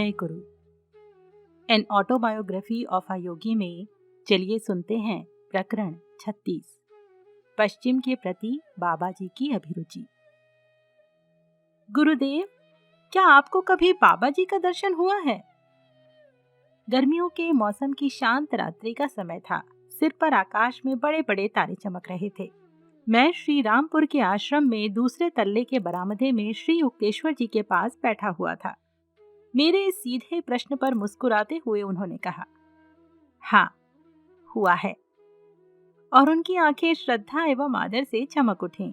जय गुरु। An autobiography of a योगी में चलिए सुनते हैं प्रकरण 36, पश्चिम के प्रति बाबा जी की अभिरुचि। गुरुदेव, क्या आपको कभी बाबा जी का दर्शन हुआ है? गर्मियों के मौसम की शांत रात्रि का समय था। सिर पर आकाश में बड़े बड़े तारे चमक रहे थे। मैं श्री रामपुर के आश्रम में दूसरे तल्ले के बरामदे में श्री युक्तेश्वर जी के पास बैठा हुआ था। मेरे इस सीधे प्रश्न पर मुस्कुराते हुए उन्होंने कहा, हाँ, हुआ है। और उनकी आंखें श्रद्धा एवं आदर से चमक उठीं।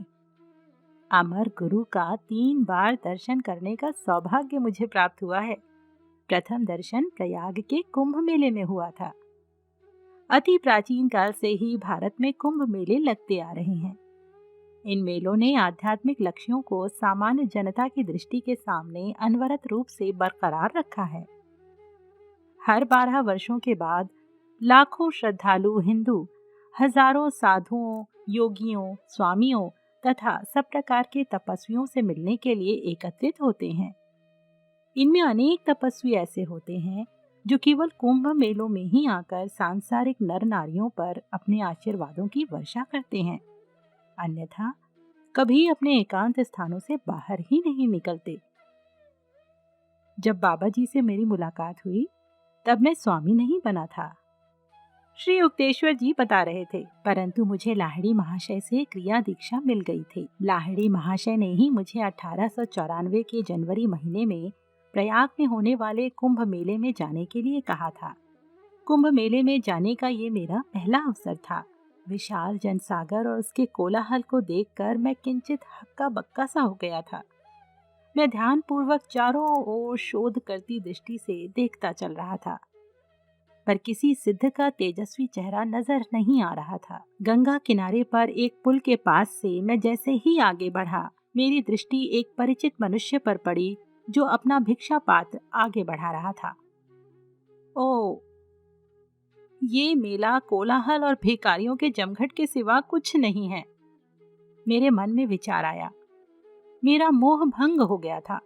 अमर गुरु का 3 बार दर्शन करने का सौभाग्य मुझे प्राप्त हुआ है। प्रथम दर्शन प्रयाग के कुंभ मेले में हुआ था। अति प्राचीन काल से ही भारत में कुंभ मेले लगते आ रहे हैं। इन मेलों ने आध्यात्मिक लक्ष्यों को सामान्य जनता की दृष्टि के सामने अनवरत रूप से बरकरार रखा है। हर 12 वर्षों के बाद लाखों श्रद्धालु हिंदू हजारों साधुओं, योगियों, स्वामियों तथा सब प्रकार के तपस्वियों से मिलने के लिए एकत्रित होते हैं। इनमें अनेक तपस्वी ऐसे होते हैं जो केवल कुंभ मेलों में ही आकर सांसारिक नर नारियों पर अपने आशीर्वादों की वर्षा करते हैं, अन्यथा कभी अपने एकांत स्थानों से बाहर ही नहीं निकलते। जब बाबा जी से मेरी मुलाकात हुई तब मैं स्वामी नहीं बना था, श्री युक्तेश्वर जी बता रहे थे, परंतु मुझे लाहिड़ी महाशय से क्रिया दीक्षा मिल गई थी। लाहिड़ी महाशय ने ही मुझे 1894 के जनवरी महीने में प्रयाग में होने वाले कुंभ मेले में जाने के लिए कहा था। कुंभ मेले में जाने का ये मेरा पहला अवसर था। विशाल जनसागर और उसके कोलाहल को देखकर मैं किंचित हक्का बक्का सा हो गया था। मैं ध्यानपूर्वक चारों ओर शोध करती दृष्टि से देखता चल रहा था, पर किसी सिद्ध का तेजस्वी चेहरा नजर नहीं आ रहा था। गंगा किनारे पर एक पुल के पास से मैं जैसे ही आगे बढ़ा, मेरी दृष्टि एक परिचित मनुष्य पर पड़ी जो अपना भिक्षा पात्र आगे बढ़ा रहा था। ओ, ये मेला कोलाहल और भिखारियों के जमघट के सिवा कुछ नहीं है। मेरे मन में विचार आया। मेरा मोह भंग हो गया था।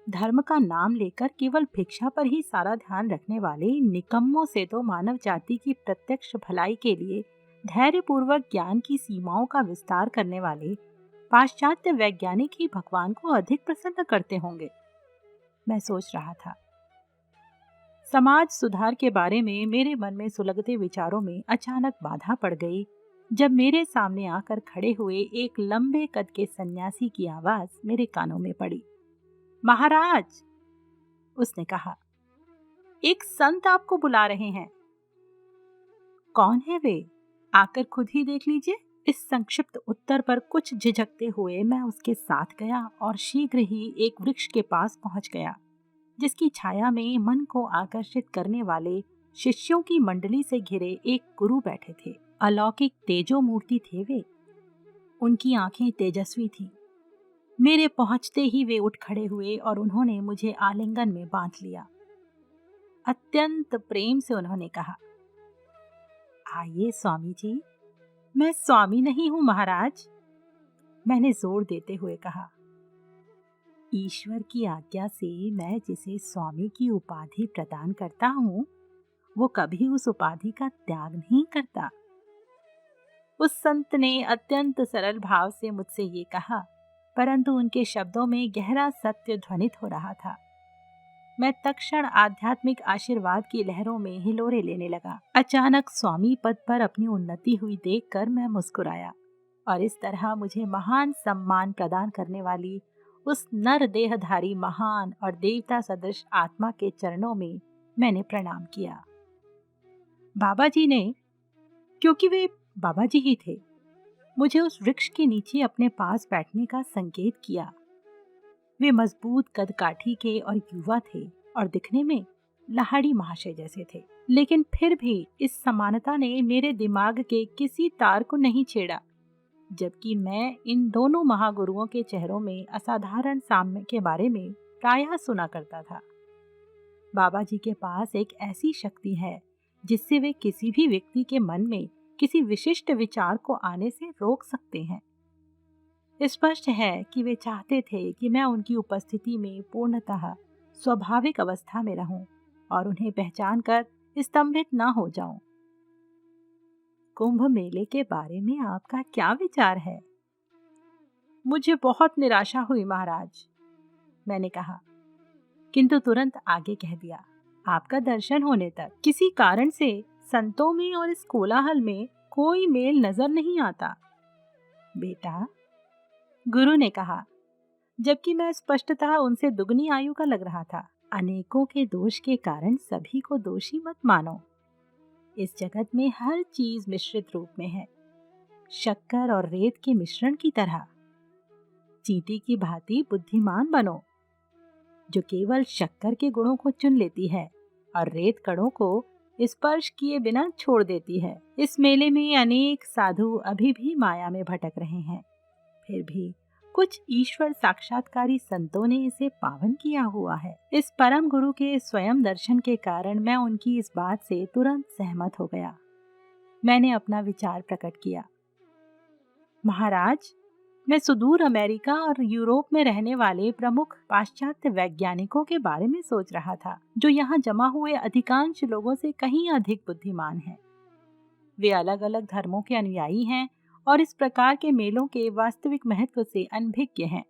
धर्म का नाम लेकर केवल भिक्षा पर ही सारा ध्यान रखने वाले निकम्मों से तो मानव जाति की प्रत्यक्ष भलाई के लिए धैर्यपूर्वक ज्ञान की सीमाओं का विस्तार करने वाले पाश्चात्य वैज्ञानिक ही भगवान को अधिक प्रसन्न करते होंगे, मैं सोच रहा था। समाज सुधार के बारे में मेरे मन में सुलगते विचारों में अचानक बाधा पड़ गई जब मेरे सामने आकर खड़े हुए एक लंबे कद के सन्यासी की आवाज मेरे कानों में पड़ी। महाराज, उसने कहा, एक संत आपको बुला रहे हैं। कौन है वे? आकर खुद ही देख लीजिए। इस संक्षिप्त उत्तर पर कुछ झिझकते हुए मैं उसके साथ गया और शीघ्र ही एक वृक्ष के पास पहुंच गया, जिसकी छाया में मन को आकर्षित करने वाले शिष्यों की मंडली से घिरे एक गुरु बैठे थे। अलौकिक तेजो मूर्ति थे वे। उनकी आंखें तेजस्वी थीं। मेरे पहुंचते ही वे उठ खड़े हुए और उन्होंने मुझे आलिंगन में बांध लिया। अत्यंत प्रेम से उन्होंने कहा, आइए स्वामी जी। मैं स्वामी नहीं हूं महाराज, मैंने जोर देते हुए कहा। ईश्वर की आज्ञा से मैं जिसे स्वामी की उपाधि प्रदान करता हूं, वो कभी उस उपाधि का त्याग नहीं करता। उस संत ने अत्यंत सरल भाव से मुझसे ये कहा, परंतु उनके शब्दों में गहरा सत्य ध्वनित हो रहा था। मैं तत्क्षण आध्यात्मिक आशीर्वाद की लहरों में हिलोरे लेने लगा। अचानक स्वामी पद पर अपनी उन्नति हुई देखकर मैं मुस्कुराया और इस तरह मुझे महान सम्मान प्रदान करने वाली उस नर देहधारी महान और देवता सदृश आत्मा के चरणों में मैंने प्रणाम किया। बाबा जी ने, क्योंकि वे बाबा जी ही थे, मुझे उस वृक्ष के नीचे अपने पास बैठने का संकेत किया। वे मजबूत कदकाठी के और युवा थे और दिखने में लाहिड़ी महाशय जैसे थे, लेकिन फिर भी इस समानता ने मेरे दिमाग के किसी तार को नहीं छेड़ा, जबकि मैं इन दोनों महागुरुओं के चेहरों में असाधारण साम्य के बारे में प्रायः सुना करता था। बाबा जी के पास एक ऐसी शक्ति है जिससे वे किसी भी व्यक्ति के मन में किसी विशिष्ट विचार को आने से रोक सकते हैं। स्पष्ट है कि वे चाहते थे कि मैं उनकी उपस्थिति में पूर्णतः स्वाभाविक अवस्था में रहूं और उन्हें पहचान कर स्तंभित ना हो जाऊं। कुंभ मेले के बारे में आपका क्या विचार है? मुझे बहुत निराशा हुई महाराज, मैंने कहा, किंतु तुरंत आगे कह दिया, आपका दर्शन होने तक किसी कारण से संतों में और इस कोलाहल में कोई मेल नजर नहीं आता। बेटा, गुरु ने कहा, जबकि मैं स्पष्टतः उनसे दुगनी आयु का लग रहा था, अनेकों के दोष के कारण सभी को दोषी मत मानो। इस जगत में हर चीज मिश्रित रूप में है, शक्कर और रेत के मिश्रण की तरह। चींटी की भांति बुद्धिमान बनो, जो केवल शक्कर के गुणों को चुन लेती है और रेत कणों को स्पर्श किए बिना छोड़ देती है। इस मेले में अनेक साधु अभी भी माया में भटक रहे हैं, फिर भी कुछ ईश्वर साक्षात्कारी संतों ने इसे पावन किया हुआ है। इस परम गुरु के स्वयं दर्शन के कारण मैं उनकी इस बात से तुरंत सहमत हो गया। मैंने अपना विचार प्रकट किया। महाराज, मैं सुदूर अमेरिका और यूरोप में रहने वाले प्रमुख पाश्चात्य वैज्ञानिकों के बारे में सोच रहा था, जो यहाँ जमा हुए अधिकांश लोगों से कहीं अधिक बुद्धिमान हैं। वे अलग अलग धर्मों के अनुयायी हैं और इस प्रकार के मेलों के वास्तविक महत्व से अनभिज्ञ हैं।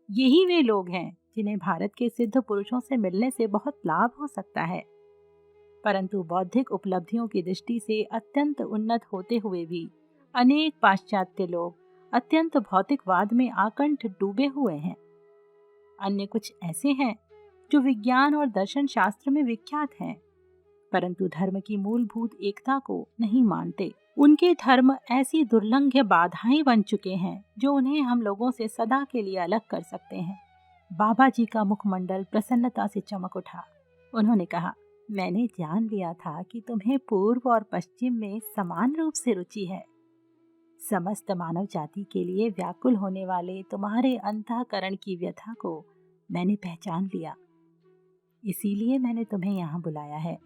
यही वे लोग हैं जिन्हें भारत के सिद्ध पुरुषों से मिलने से बहुत लाभ हो सकता है, परंतु बौद्धिक उपलब्धियों की दृष्टि से अत्यंत उन्नत होते हुए भी अनेक पाश्चात्य लोग अत्यंत भौतिकवाद में आकंठ डूबे हुए हैं। अन्य कुछ ऐसे हैं जो विज्ञान और दर्शन शास्त्र में विख्यात हैं, परंतु धर्म की मूलभूत एकता को नहीं मानते। उनके धर्म ऐसी दुर्लंघ्य बाधाएं बन चुके हैं जो उन्हें हम लोगों से सदा के लिए अलग कर सकते हैं। बाबा जी का मुखमंडल प्रसन्नता से चमक उठा। उन्होंने कहा, मैंने जान लिया था कि तुम्हें पूर्व और पश्चिम में समान रूप से रुचि है। समस्त मानव जाति के लिए व्याकुल होने वाले तुम्हारे अंतःकरण की व्यथा को मैंने पहचान लिया, इसीलिए मैंने तुम्हें यहाँ बुलाया है।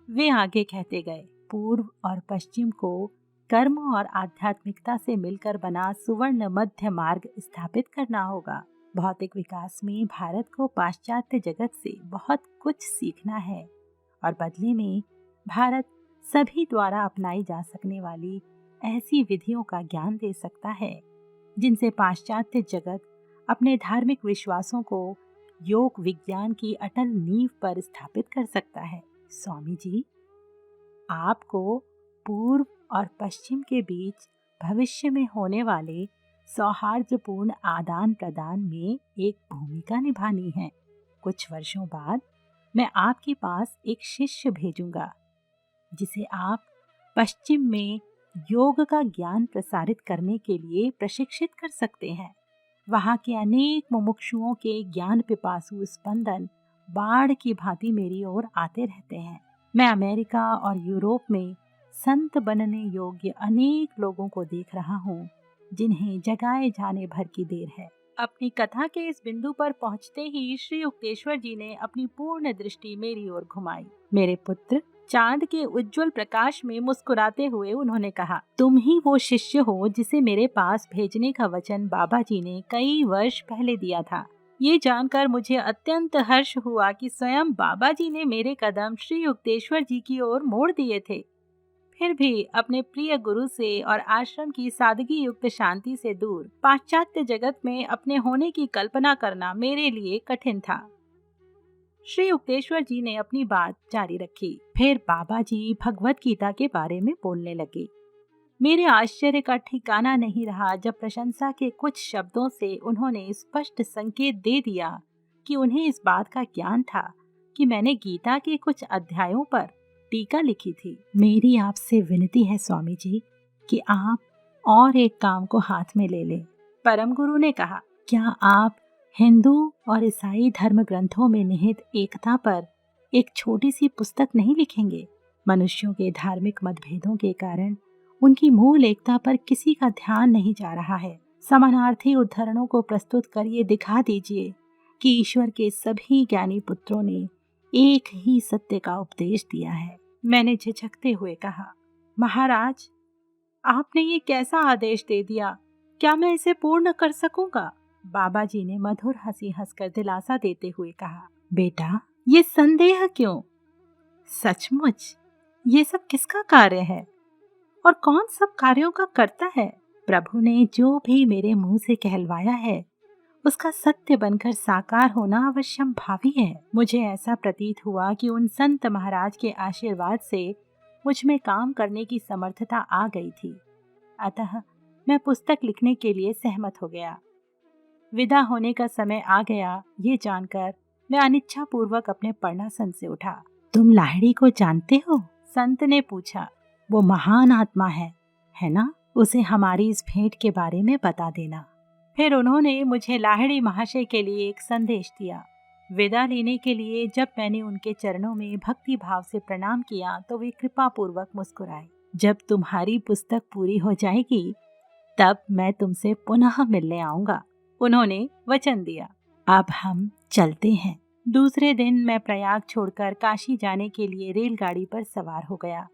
वे आगे कहते गए, पूर्व और पश्चिम को कर्म और आध्यात्मिकता से मिलकर बना सुवर्ण मध्य मार्ग स्थापित करना होगा। भौतिक विकास में भारत को पाश्चात्य जगत से बहुत कुछ सीखना है और बदले में भारत सभी द्वारा अपनाई जा सकने वाली ऐसी विधियों का ज्ञान दे सकता है जिनसे पाश्चात्य जगत अपने धार्मिक विश्वासों को योग विज्ञान की अटल नींव पर स्थापित कर सकता है। स्वामी जी, आपको पूर्व और पश्चिम के बीच भविष्य में होने वाले सौहार्दपूर्ण आदान प्रदान में एक भूमिका निभानी है। कुछ वर्षों बाद मैं आपके पास एक शिष्य भेजूंगा जिसे आप पश्चिम में योग का ज्ञान प्रसारित करने के लिए प्रशिक्षित कर सकते हैं। वहाँ के अनेक मुमुक्षुओं के ज्ञान पिपासु स्पंदन बाढ़ की भांति मेरी ओर आते रहते हैं। मैं अमेरिका और यूरोप में संत बनने योग्य अनेक लोगों को देख रहा हूँ जिन्हें जगाए जाने भर की देर है। अपनी कथा के इस बिंदु पर पहुँचते ही श्री युक्तेश्वर जी ने अपनी पूर्ण दृष्टि मेरी ओर घुमाई। मेरे पुत्र, चांद के उज्जवल प्रकाश में मुस्कुराते हुए उन्होंने कहा, तुम ही वो शिष्य हो जिसे मेरे पास भेजने का वचन बाबा जी ने कई वर्ष पहले दिया था। ये जानकर मुझे अत्यंत हर्ष हुआ कि स्वयं बाबा जी ने मेरे कदम श्री युक्तेश्वर जी की ओर मोड़ दिए थे। फिर भी अपने प्रिय गुरु से और आश्रम की सादगी युक्त शांति से दूर पाश्चात्य जगत में अपने होने की कल्पना करना मेरे लिए कठिन था। श्री युक्तेश्वर जी ने अपनी बात जारी रखी। फिर बाबा जी भगवत गीता के बारे में बोलने लगे। मेरे आश्चर्य का ठिकाना नहीं रहा जब प्रशंसा के कुछ शब्दों से उन्होंने स्पष्ट संकेत दे दिया कि उन्हें इस बात का ज्ञान था कि मैंने गीता के कुछ अध्यायों पर टीका लिखी थी। मेरी आपसे विनती है स्वामी जी कि आप और एक काम को हाथ में ले लें। परम गुरु ने कहा, क्या आप हिंदू और ईसाई धर्म ग्रंथों में निहित एकता पर एक छोटी सी पुस्तक नहीं लिखेंगे? मनुष्यों के धार्मिक मतभेदों के कारण उनकी मूल एकता पर किसी का ध्यान नहीं जा रहा है। समानार्थी उदाहरणों को प्रस्तुत कर ये दिखा दीजिए कि ईश्वर के सभी ज्ञानी पुत्रों ने एक ही सत्य का उपदेश दिया है। मैंने झिझकते हुए कहा, महाराज, आपने ये कैसा आदेश दे दिया? क्या मैं इसे पूर्ण कर सकूंगा? बाबा जी ने मधुर हंसी हंसकर दिलासा देते हुए कहा, बेटा, ये संदेह क्यों? सचमुच ये सब किसका कार्य है और कौन सब कार्यों का करता है? प्रभु ने जो भी मेरे मुंह से कहलवाया है उसका सत्य बनकर साकार होना अवश्यम भावी है। मुझे ऐसा प्रतीत हुआ कि उन संत महाराज के आशीर्वाद से मुझ में काम करने की समर्थता आ गई थी। अतः मैं पुस्तक लिखने के लिए सहमत हो गया। विदा होने का समय आ गया, ये जानकर मैं अनिच्छा पूर्वक अपने पर्णासन से उठा। तुम लाहिड़ी को जानते हो? संत ने पूछा। वो महान आत्मा है ना? उसे हमारी इस भेंट के बारे में बता देना। फिर उन्होंने मुझे लाहिड़ी महाशय के लिए एक संदेश दिया। विदा लेने के लिए जब मैंने उनके चरणों में भक्ति भाव से प्रणाम किया तो वे कृपा पूर्वक मुस्कुराए। जब तुम्हारी पुस्तक पूरी हो जाएगी तब मैं तुमसे पुनः मिलने आऊंगा, उन्होंने वचन दिया। अब हम चलते हैं। दूसरे दिन मैं प्रयाग छोड़कर काशी जाने के लिए रेलगाड़ी पर सवार हो गया।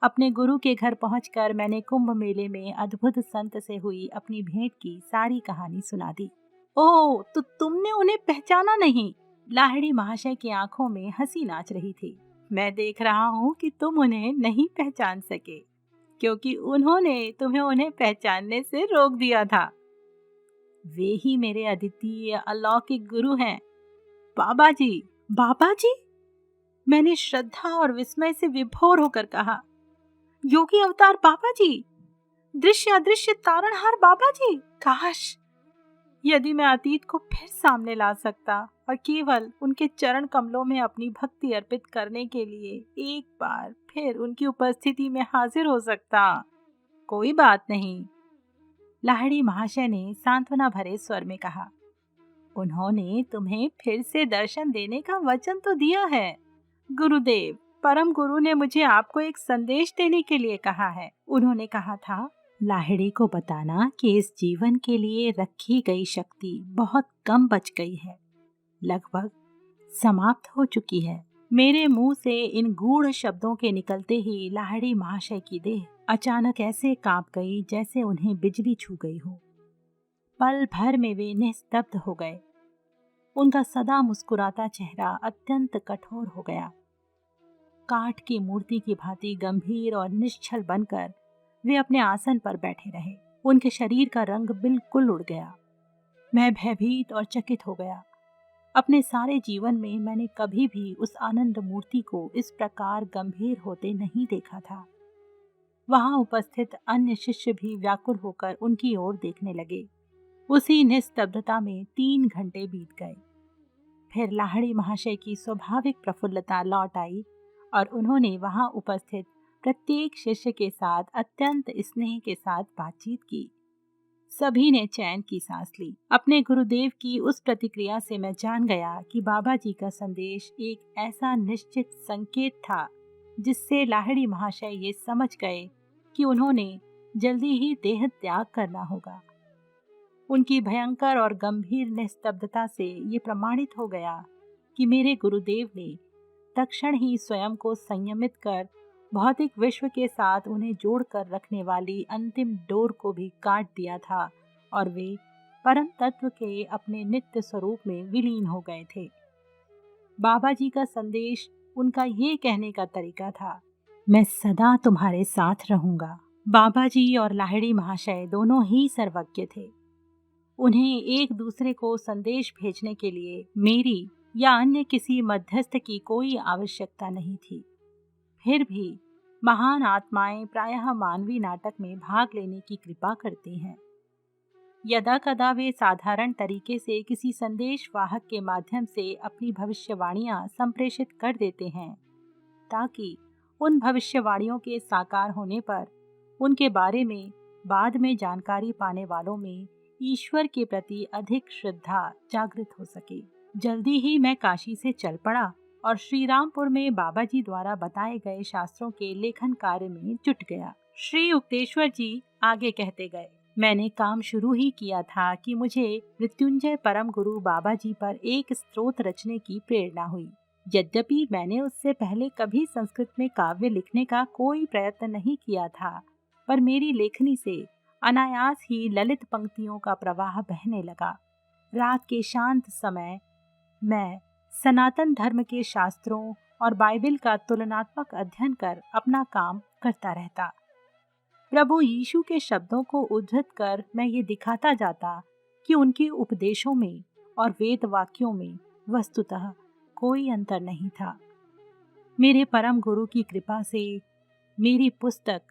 अपने गुरु के घर पहुंचकर मैंने कुंभ मेले में अद्भुत संत से हुई अपनी भेंट की सारी कहानी सुना दी। ओह, तो तुमने उन्हें पहचाना नहीं? लाहिड़ी महाशय की आंखों में हंसी नाच रही थी। मैं देख रहा हूँ कि तुम उन्हें नहीं पहचान सके, क्योंकि उन्होंने तुम्हें उन्हें पहचानने से रोक दिया था। वे ही मेरे अद्वितीय अलौकिक गुरु हैं, बाबा जी। बाबा जी? मैंने श्रद्धा और विस्मय से विभोर होकर कहा। योगी अवतार बाबा जी, दृश्य अदृश्य तारणहार बाबा जी। काश यदि मैं अतीत को फिर सामने ला सकता और केवल उनके चरण कमलों में अपनी भक्ति अर्पित करने के लिए एक बार फिर उनकी उपस्थिति में हाजिर हो सकता। कोई बात नहीं, लाहिड़ी महाशय ने सांत्वना भरे स्वर में कहा। उन्होंने तुम्हें फिर से दर्शन देने का वचन तो दिया है। गुरुदेव, परम गुरु ने मुझे आपको एक संदेश देने के लिए कहा है। उन्होंने कहा था, लाहिड़ी को बताना कि इस जीवन के लिए रखी गई शक्ति बहुत कम बच गई है, लगभग समाप्त हो चुकी है। मेरे मुंह से इन गूढ़ शब्दों के निकलते ही लाहिड़ी महाशय की देह अचानक ऐसे कांप गई जैसे उन्हें बिजली छू गई हो। पल भर में वे निस्तब्ध हो गए। उनका सदा मुस्कुराता चेहरा अत्यंत कठोर हो गया। काठ की मूर्ति की भांति गंभीर और निश्चल बनकर वे अपने आसन पर बैठे रहे। उनके शरीर का रंग बिल्कुल उड़ गया। मैं भयभीत और चकित हो गया। अपने सारे जीवन में मैंने कभी भी उस आनंद मूर्ति को इस प्रकार गंभीर होते नहीं देखा था। वहां उपस्थित अन्य शिष्य भी व्याकुल होकर उनकी ओर देखने लगे। उसी निस्तब्धता में 3 घंटे बीत गए। फिर लाहिड़ी महाशय की स्वाभाविक प्रफुल्लता लौट आई और उन्होंने वहां उपस्थित प्रत्येक शिष्य के साथ अत्यंत स्नेह के साथ बातचीत की। सभी ने चैन की सांस ली। अपने गुरुदेव की उस प्रतिक्रिया से मैं जान गया कि बाबा जी का संदेश एक ऐसा निश्चित संकेत था जिससे लाहिड़ी महाशय ये समझ गए कि उन्होंने जल्दी ही देह त्याग करना होगा। उनकी भयंकर और गंभीर निस्तब्धता से ये प्रमाणित हो गया कि मेरे गुरुदेव ने तत्क्षण ही स्वयं को संयमित कर भौतिक विश्व के साथ उन्हें जोड़कर रखने वाली अंतिम डोर को भी काट दिया था और वे परम तत्व के अपने नित्य स्वरूप में विलीन हो गए थे। बाबा जी का संदेश उनका ये कहने का तरीका था, मैं सदा तुम्हारे साथ रहूंगा। बाबा जी और लाहिड़ी महाशय दोनों ही सर्वज्ञ थे। उन्हें एक दूसरे को संदेश भेजने के लिए मेरी या अन्य किसी मध्यस्थ की कोई आवश्यकता नहीं थी। फिर भी महान आत्माएं प्रायः मानवीय नाटक में भाग लेने की कृपा करती हैं। यदा कदा वे साधारण तरीके से किसी संदेश वाहक के माध्यम से अपनी भविष्यवाणियां संप्रेषित कर देते हैं ताकि उन भविष्यवाणियों के साकार होने पर उनके बारे में बाद में जानकारी पाने वालों में ईश्वर के प्रति अधिक श्रद्धा जागृत हो सके। जल्दी ही मैं काशी से चल पड़ा और श्रीरामपुर में बाबा जी द्वारा बताए गए शास्त्रों के लेखन कार्य में जुट गया। श्री युक्तेश्वर जी आगे कहते गए, मैंने काम शुरू ही किया था कि मुझे मृत्युंजय परम गुरु बाबा जी पर एक स्तोत्र रचने की प्रेरणा हुई। यद्यपि मैंने उससे पहले कभी संस्कृत में काव्य लिखने का कोई प्रयत्न नहीं किया था, पर मेरी लेखनी से अनायास ही ललित पंक्तियों का प्रवाह बहने लगा। रात के शांत समय मैं सनातन धर्म के शास्त्रों और बाइबल का तुलनात्मक अध्ययन कर अपना काम करता रहता। प्रभु यीशु के शब्दों को उद्धृत कर मैं ये दिखाता जाता कि उनके उपदेशों में और वेद वाक्यों में वस्तुतः कोई अंतर नहीं था। मेरे परम गुरु की कृपा से मेरी पुस्तक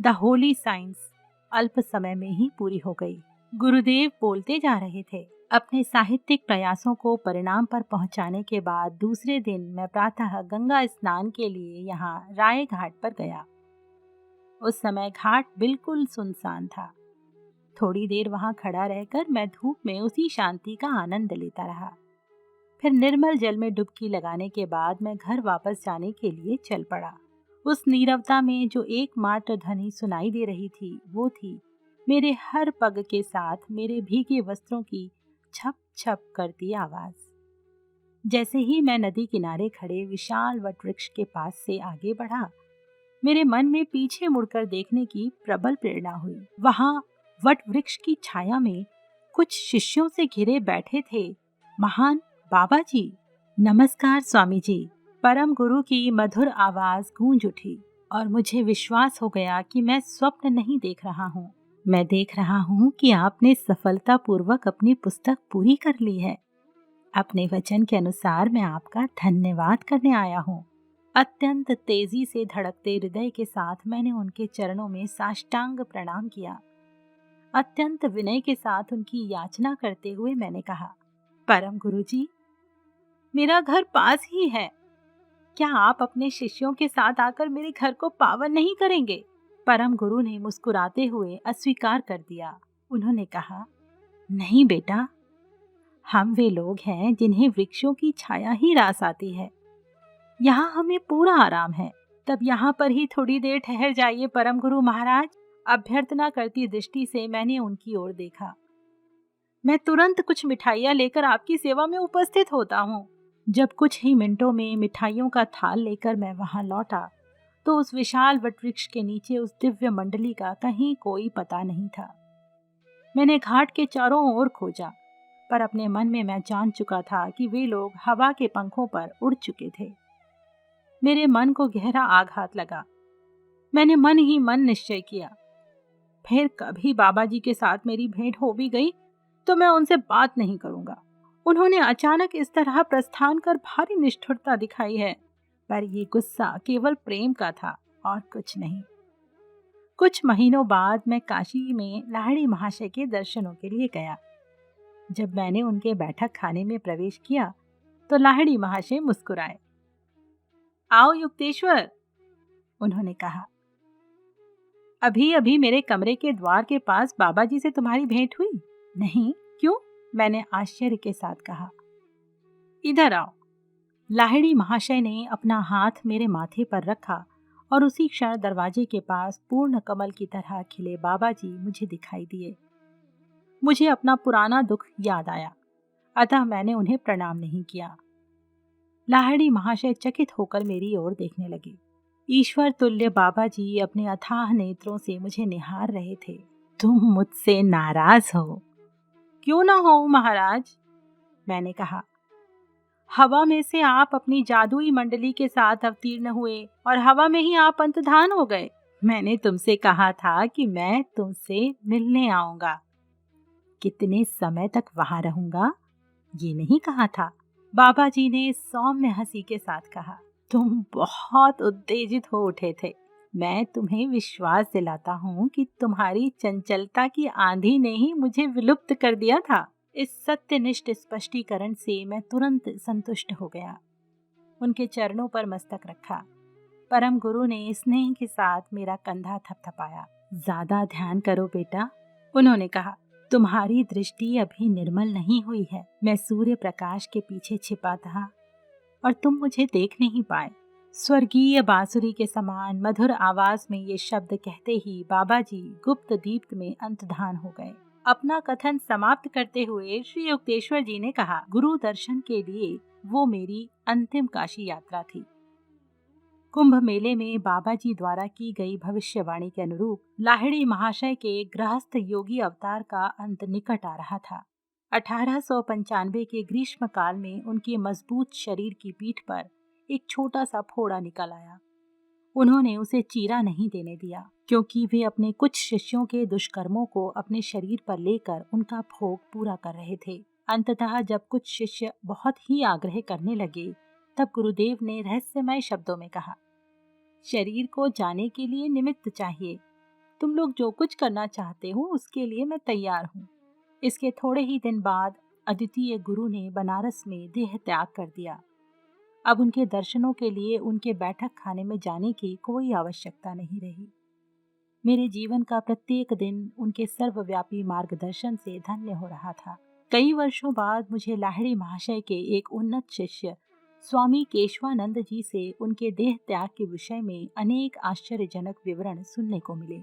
द होली साइंस अल्प समय में ही पूरी हो गई। गुरुदेव बोलते जा रहे थे। अपने साहित्यिक प्रयासों को परिणाम पर पहुंचाने के बाद दूसरे दिन मैं प्रातः गंगा स्नान के लिए यहाँ राय घाट पर गया। उस समय घाट बिल्कुल सुनसान था। थोड़ी देर वहां खड़ा रहकर मैं धूप में उसी शांति का आनंद लेता रहा। फिर निर्मल जल में डुबकी लगाने के बाद मैं घर वापस जाने के लिए चल पड़ा। उस नीरवता में जो एकमात्र ध्वनि सुनाई दे रही थी वो थी मेरे हर पग के साथ मेरे भीगे वस्त्रों की छप छप करती आवाज। जैसे ही मैं नदी किनारे खड़े विशाल वटवृक्ष के पास से आगे बढ़ा, मेरे मन में पीछे मुड़कर देखने की प्रबल प्रेरणा हुई। वहां वटवृक्ष की छाया में कुछ शिष्यों से घिरे बैठे थे महान बाबा जी। नमस्कार स्वामी जी। परम गुरु की मधुर आवाज गूंज उठी और मुझे विश्वास हो गया कि मैं स्वप्न नहीं देख रहा हूँ। मैं देख रहा हूँ कि आपने सफलतापूर्वक अपनी पुस्तक पूरी कर ली है। अपने वचन के अनुसार मैं आपका धन्यवाद करने आया हूँ। अत्यंत तेजी से धड़कते हृदय के साथ मैंने उनके चरणों में साष्टांग प्रणाम किया। अत्यंत विनय के साथ उनकी याचना करते हुए मैंने कहा, परम गुरुजी, मेरा घर पास ही है। क्या आप अपने शिष्यों के साथ आकर मेरे घर को पावन नहीं करेंगे? परम गुरु ने मुस्कुराते हुए अस्वीकार कर दिया। उन्होंने कहा, नहीं बेटा, हम वे लोग हैं जिन्हें वृक्षों की छाया ही रास आती है। यहाँ हमें पूरा आराम है। तब यहाँ पर ही थोड़ी देर ठहर जाइए परम गुरु महाराज। अभ्यर्थना करती दृष्टि से मैंने उनकी ओर देखा। मैं तुरंत कुछ मिठाइयाँ लेकर आपकी सेवा में उपस्थित होता हूँ। जब कुछ ही मिनटों में मिठाइयों का थाल लेकर मैं वहां लौटा तो उस विशाल वटवृक्ष के नीचे उस दिव्य मंडली का कहीं कोई पता नहीं था। मैंने घाट के चारों ओर खोजा, पर अपने मन में मैं जान चुका था कि वे लोग हवा के पंखों पर उड़ चुके थे। मेरे मन को गहरा आघात लगा। मैंने मन ही मन निश्चय किया, फिर कभी बाबा जी के साथ मेरी भेंट हो भी गई तो मैं उनसे बात नहीं करूंगा। उन्होंने अचानक इस तरह प्रस्थान कर भारी निष्ठुरता दिखाई है, पर ये गुस्सा केवल प्रेम का था और कुछ नहीं। कुछ महीनों बाद मैं काशी में लाहिड़ी महाशय के दर्शनों के लिए गया। जब मैंने उनके बैठक खाने में प्रवेश किया तो लाहिड़ी महाशय मुस्कुराए। आओ युक्तेश्वर, उन्होंने कहा। अभी अभी मेरे कमरे के द्वार के पास बाबा जी से तुम्हारी भेंट हुई? नहीं, क्यों? मैंने आश्चर्य के साथ कहा। इधर आओ। लाहिड़ी महाशय ने अपना हाथ मेरे माथे पर रखा और उसी क्षण दरवाजे के पास पूर्ण कमल की तरह खिले बाबा जी मुझे दिखाई दिए। मुझे अपना पुराना दुख याद आया, अतः मैंने उन्हें प्रणाम नहीं किया। लाहिड़ी महाशय चकित होकर मेरी ओर देखने लगे। ईश्वर तुल्य बाबा जी अपने अथाह नेत्रों से मुझे निहार रहे थे। तुम मुझसे नाराज हो? क्यों ना हो महाराज, मैंने कहा। हवा में से आप अपनी जादुई मंडली के साथ अवतीर्ण हुए और हवा में ही आप अंतर्धान हो गए। मैंने तुमसे कहा था कि मैं तुमसे मिलने आऊंगा। कितने समय तक वहां रहूंगा ये नहीं कहा था। बाबा जी ने सौम्य हंसी के साथ कहा, तुम बहुत उत्तेजित हो उठे थे। मैं तुम्हें विश्वास दिलाता हूँ कि तुम्हारी चंचलता की आंधी ने ही मुझे विलुप्त कर दिया था। इस सत्यनिष्ठ स्पष्टीकरण से मैं तुरंत संतुष्ट हो गया। उनके चरणों पर मस्तक रखा। परम गुरु ने स्नेह के साथ मेरा कंधा थपथपाया। ज्यादा ध्यान करो बेटा, उन्होंने कहा। तुम्हारी दृष्टि अभी निर्मल नहीं हुई है। मैं सूर्य प्रकाश के पीछे छिपा था और तुम मुझे देख नहीं पाए। स्वर्गीय बांसुरी के समान मधुर आवाज में ये शब्द कहते ही बाबा जी गुप्त दीप्त में अंतर्धान हो गए। अपना कथन समाप्त करते हुए श्री युक्तेश्वर जी ने कहा, गुरु दर्शन के लिए वो मेरी अंतिम काशी यात्रा थी। कुंभ मेले में बाबा जी द्वारा की गई भविष्यवाणी के अनुरूप लाहिड़ी महाशय के गृहस्थ योगी अवतार का अंत निकट आ रहा था। 1895 के ग्रीष्मकाल में उनके मजबूत शरीर की पीठ पर एक छोटा सा फोड़ा निकल आया। उन्होंने उसे चीरा नहीं देने दिया, क्योंकि वे अपने कुछ शिष्यों के दुष्कर्मों को अपने शरीर पर लेकर उनका भोग पूरा कर रहे थे। अंततः जब कुछ शिष्य बहुत ही आग्रह करने लगे, तब गुरुदेव ने रहस्यमय शब्दों में कहा, शरीर को जाने के लिए निमित्त चाहिए। तुम लोग जो कुछ करना चाहते हो उसके लिए मैं तैयार हूँ। इसके थोड़े ही दिन बाद अद्वितीय गुरु ने बनारस में देह त्याग कर दिया। अब उनके दर्शनों के लिए उनके बैठक खाने में जाने की कोई आवश्यकता नहीं रही। मेरे जीवन का प्रत्येक दिन उनके सर्वव्यापी मार्गदर्शन से धन्य हो रहा था। कई वर्षों बाद मुझे लाहिड़ी महाशय के एक उन्नत शिष्य स्वामी केशवानंद जी से उनके देह त्याग के विषय में अनेक आश्चर्यजनक विवरण सुनने को मिले।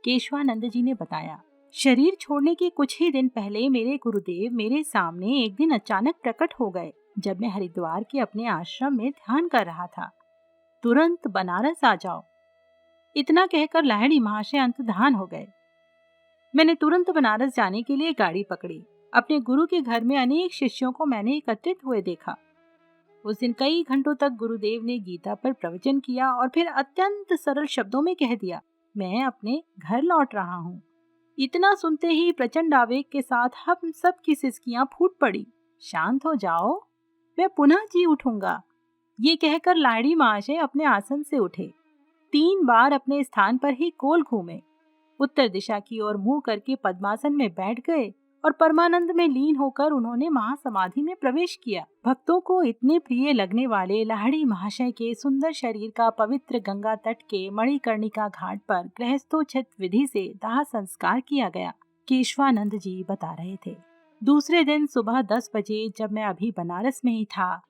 केशवानंद जी ने बताया, शरीर छोड़ने के कुछ ही दिन पहले मेरे गुरुदेव मेरे सामने एक दिन अचानक प्रकट हो गए, जब मैं हरिद्वार के अपने आश्रम में ध्यान कर रहा था। तुरंत बनारस आ जाओ, इतना कहकर लाहिड़ी महाशय अंतर्धान हो गए। मैंने तुरंत बनारस जाने के लिए गाड़ी पकड़ी। अपने गुरु के घर में अनेक शिष्यों को मैंने एकत्रित हुए देखा। उस दिन कई घंटों तक गुरुदेव ने गीता पर प्रवचन किया और फिर अत्यंत सरल शब्दों में कह दिया, मैं अपने घर लौट रहा हूँ। इतना सुनते ही प्रचंड आवेग के साथ हम सब की सिसकियां फूट पड़ी। शांत हो जाओ, मैं पुनः जी उठूंगा। ये कहकर लाहिड़ी महाशय अपने आसन से उठे। 3 बार अपने स्थान पर ही गोल घूमे, उत्तर दिशा की ओर मुंह करके पद्मासन में बैठ गए और परमानंद में लीन होकर उन्होंने महासमाधि में प्रवेश किया। भक्तों को इतने प्रिय लगने वाले लाहिड़ी महाशय के सुंदर शरीर का पवित्र गंगा तट के मणिकर्णिका घाट पर गृहस्थोचित विधि से दाह संस्कार किया गया। केशवानंद जी बता रहे थे, दूसरे दिन सुबह 10 बजे जब मैं अभी बनारस में ही था,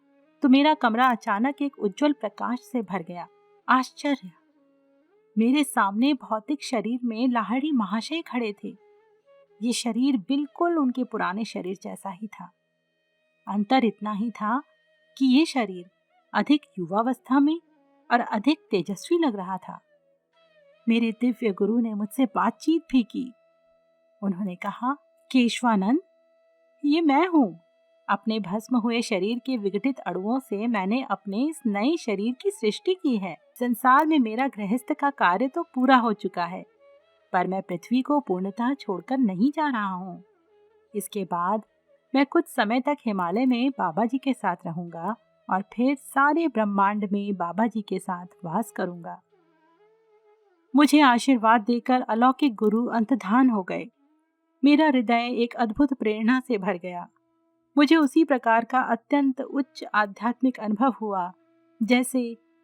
तो मेरा कमरा अचानक एक उज्जवल प्रकाश से भर गया। आश्चर्य! मेरे सामने भौतिक शरीर में लाहिड़ी महाशय खड़े थे। ये शरीर बिल्कुल उनके पुराने शरीर जैसा ही था। अंतर इतना ही था कि ये शरीर अधिक युवावस्था में और अधिक तेजस्वी लग रहा था। मेरे दिव्य गुरु ने मुझसे बातचीत भी की। उन्होंने कहा, केशवानंद, ये मैं हूँ। अपने भस्म हुए शरीर के विघटित अणुओं से मैंने अपने इस नए शरीर की सृष्टि की है। संसार में मेरा गृहस्थ का कार्य तो पूरा हो चुका है, पर मैं पृथ्वी को पूर्णतः छोड़कर नहीं जा रहा हूँ। इसके बाद मैं कुछ समय तक हिमालय में बाबा जी के साथ रहूंगा और फिर सारे ब्रह्मांड में बाबा जी के साथ वास करूंगा। मुझे आशीर्वाद देकर अलौकिक गुरु अंतर्धान हो गए। मेरा हृदय एक अद्भुत प्रेरणा से भर गया। मुझे उसी प्रकार का अत्यंत उच्च आध्यात्मिक अनुभव हुआ जैसे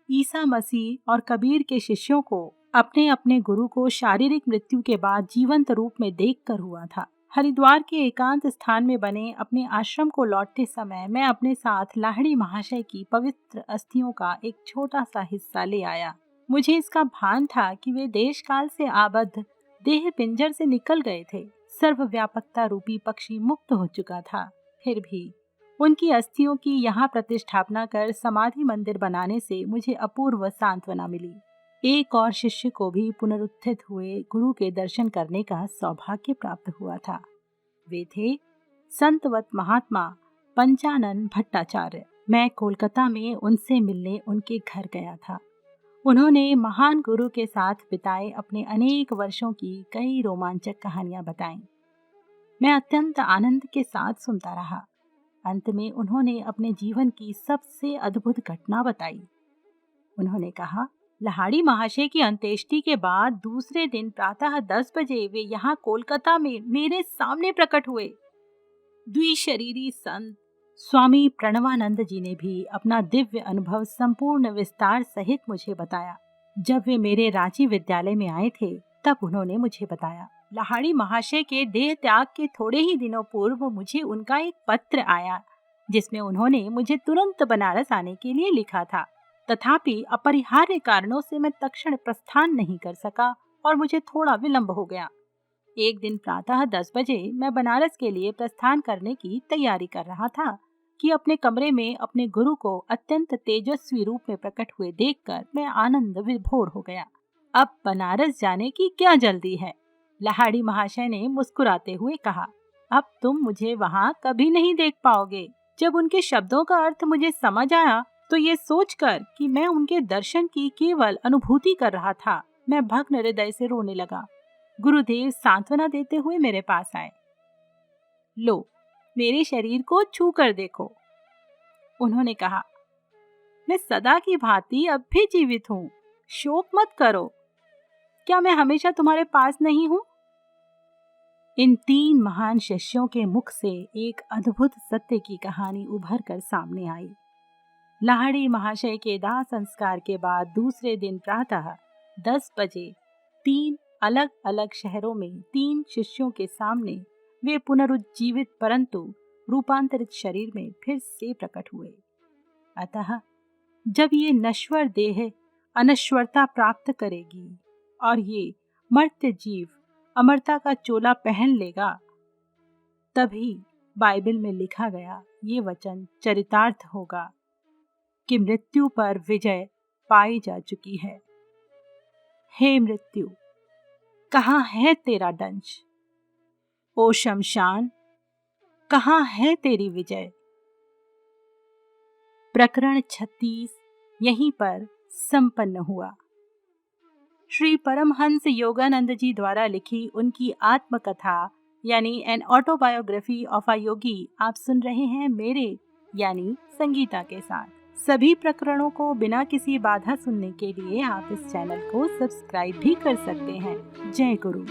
ईसा मसीह और कबीर के शिष्यों को अपने अपने गुरु को शारीरिक मृत्यु के बाद जीवंत रूप में देखकर हुआ था। हरिद्वार के एकांत स्थान में बने अपने आश्रम को लौटते समय मैं अपने साथ लाहिड़ी महाशय की पवित्र अस्थियों का एक छोटा सा हिस्सा ले आया। मुझे इसका भान था कि वे देश काल से आबद्ध देह पिंजर से निकल गए थे। सर्वव्यापकता रूपी पक्षी मुक्त हो चुका था। फिर भी उनकी अस्थियों की यहाँ प्रतिष्ठापना कर समाधि मंदिर बनाने से मुझे अपूर्व सांत्वना मिली। एक और शिष्य को भी पुनरुत्थित हुए गुरु के दर्शन करने का सौभाग्य प्राप्त हुआ था। वे थे संतवत महात्मा पंचानन भट्टाचार्य। मैं कोलकाता में उनसे मिलने उनके घर गया था। उन्होंने महान गुरु के साथ बिताए अपने अनेक वर्षों की कई रोमांचक कहानियां बताईं। मैं अत्यंत आनंद के साथ सुनता रहा। अंत में उन्होंने अपने जीवन की सबसे अद्भुत घटना बताई। उन्होंने कहा, लाहिड़ी महाशय की अंत्येष्टि के बाद दूसरे दिन प्रातः 10 बजे वे यहाँ कोलकाता में मेरे सामने प्रकट हुए। द्विशरीरी संत स्वामी प्रणवानंद जी ने भी अपना दिव्य अनुभव संपूर्ण विस्तार सहित मुझे बताया। जब वे मेरे रांची विद्यालय में आए थे, तब उन्होंने मुझे बताया, लाहिड़ी महाशय के देह त्याग के थोड़े ही दिनों पूर्व मुझे उनका एक पत्र आया, जिसमें उन्होंने मुझे तुरंत बनारस आने के लिए लिखा था। तथापि अपरिहार्य कारणों से मैं तत्क्षण प्रस्थान नहीं कर सका और मुझे थोड़ा विलंब हो गया। एक दिन प्रातः 10 बजे मैं बनारस के लिए प्रस्थान करने की तैयारी कर रहा था कि अपने कमरे में अपने गुरु को अत्यंत तेजस्वी रूप में प्रकट हुए देखकर मैं आनंद विभोर हो गया। अब बनारस जाने की क्या जल्दी है? लाहिड़ी महाशय ने मुस्कुराते हुए कहा। अब तुम मुझे वहाँ कभी नहीं देख पाओगे। जब उनके शब्दों का अर्थ मुझे समझ आया तो ये सोचकर कि मैं उनके दर्शन की केवल अनुभूति कर रहा था, मैं भग्न हृदय से रोने लगा। गुरुदेव सांत्वना देते हुए मेरे पास आए। लो, मेरे शरीर को छू कर देखो, उन्होंने कहा। मैं सदा की भांति अब भी जीवित हूँ, शोक मत करो। क्या मैं हमेशा तुम्हारे पास नहीं हूँ? इन 3 महान शिष्यों के मुख से एक अद्भुत सत्य की कहानी उभर कर सामने आई। लाहिड़ी महाशय के दाह संस्कार के बाद दूसरे दिन प्रातः 10 बजे 3 अलग अलग शहरों में 3 शिष्यों के सामने वे पुनरुज्जीवित परंतु रूपांतरित शरीर में फिर से प्रकट हुए। अतः जब ये नश्वर देह अनश्वरता प्राप्त करेगी और ये मर्त्य जीव अमरता का चोला पहन लेगा, तभी बाइबल में लिखा गया ये वचन चरितार्थ होगा कि मृत्यु पर विजय पाई जा चुकी है। हे मृत्यु, कहाँ है तेरा दंश? ओ शमशान, कहाँ है तेरी विजय? प्रकरण 36 यहीं पर संपन्न हुआ। श्री परमहंस योगानंद जी द्वारा लिखी उनकी आत्मकथा यानी एन ऑटोबायोग्राफी ऑफ अ योगी आप सुन रहे हैं मेरे यानी संगीता के साथ। सभी प्रकरणों को बिना किसी बाधा सुनने के लिए आप इस चैनल को सब्सक्राइब भी कर सकते हैं। जय गुरु।